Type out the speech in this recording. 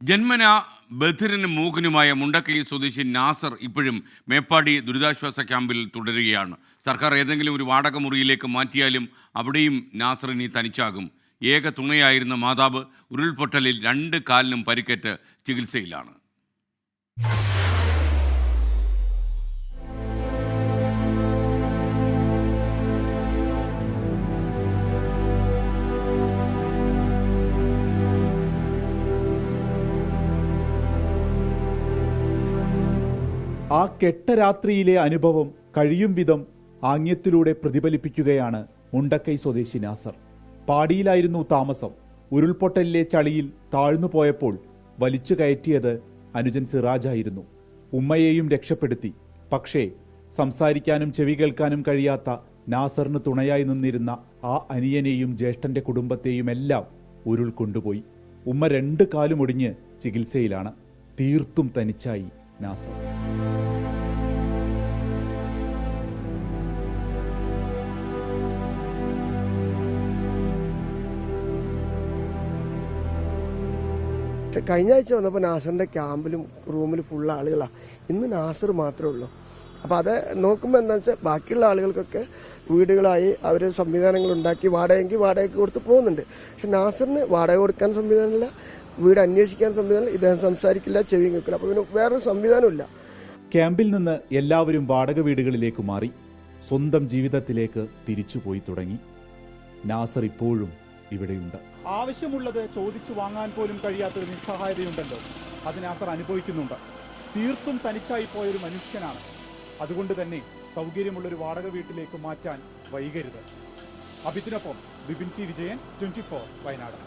ജന്മന ബധിരനും മൂകനുമായ മുണ്ടക്കൈ സ്വദേശി നാസർ ഇപ്പോഴും മേപ്പാടി ദുരിതാശ്വാസ ക്യാമ്പിൽ തുടരുകയാണ്. സർക്കാർ ഏതെങ്കിലും ഒരു വാടക മുറിയിലേക്ക് മാറ്റിയാലും അവിടെയും നാസർ ഇനി തനിച്ചാകും. ഏക തുണയായിരുന്ന മാതാവ് ഉരുൾപൊട്ടലിൽ 2 കാലിനും പരിക്കേറ്റ് ചികിത്സയിലാണ്. ആ കെട്ടരാത്രിയിലെ അനുഭവം കഴിയും വിധം ആംഗ്യത്തിലൂടെ പ്രതിഫലിപ്പിക്കുകയാണ് മുണ്ടക്കൈ സ്വദേശി നാസർ. പാടിയിലായിരുന്നു താമസം. ഉരുൾപൊട്ടലിലെ ചളിയിൽ താഴ്ന്നു പോയപ്പോൾ വലിച്ചു കയറ്റിയത് അനുജൻ സിറാജായിരുന്നു. ഉമ്മയെയും രക്ഷപ്പെടുത്തി. പക്ഷേ സംസാരിക്കാനും ചെവി കേൾക്കാനും കഴിയാത്ത നാസറിന് തുണയായി നിന്നിരുന്ന ആ അനിയനെയും ജ്യേഷ്ഠന്റെ കുടുംബത്തെയും എല്ലാം ഉരുൾ കൊണ്ടുപോയി. ഉമ്മ 2 കാലും ഒടിഞ്ഞ് ചികിത്സയിലാണ്. തീർത്തും തനിച്ചായി നാസർ. കഴിഞ്ഞ ആഴ്ച വന്നപ്പോൾ നാസറിൻ്റെ ക്യാമ്പിലും റൂമിലും ഫുൾ ആളുകളാണ്. ഇന്ന് നാസർ മാത്രമേ ഉള്ളൂ. അപ്പോൾ അത് നോക്കുമ്പോൾ എന്താണെന്ന് വെച്ചാൽ ബാക്കിയുള്ള ആളുകൾക്കൊക്കെ വീടുകളായി അവർ സംവിധാനങ്ങൾ ഉണ്ടാക്കി വാടകയ്ക്ക് കൊടുത്ത് പോകുന്നുണ്ട്. പക്ഷെ നാസറിന് വാടക കൊടുക്കാൻ സംവിധാനമില്ല, വീട് അന്വേഷിക്കാൻ സംവിധാനമില്ല, ഇദ്ദേഹം സംസാരിക്കില്ല, ചെവി കേൾക്കില്ല. അപ്പോൾ പിന്നെ വേറൊരു സംവിധാനമില്ല. ക്യാമ്പിൽ നിന്ന് എല്ലാവരും വാടക വീടുകളിലേക്ക് മാറി സ്വന്തം ജീവിതത്തിലേക്ക് തിരിച്ചുപോയി തുടങ്ങി. നാസർ ഇപ്പോഴും ഇവിടെയുണ്ട്. ആവശ്യമുള്ളത് ചോദിച്ചു വാങ്ങാൻ പോലും കഴിയാത്തൊരു നിസ്സഹായതയുണ്ടല്ലോ, അത് നാസർ അനുഭവിക്കുന്നുണ്ട്. തീർത്തും തനിച്ചായി പോയൊരു മനുഷ്യനാണ്. അതുകൊണ്ട് തന്നെ സൗകര്യമുള്ളൊരു വാടക വീട്ടിലേക്ക് മാറ്റാൻ വൈകരുത്. അഭിത്തിനൊപ്പം ബിപിൻ സി വിജയൻ, 24 വയനാട്.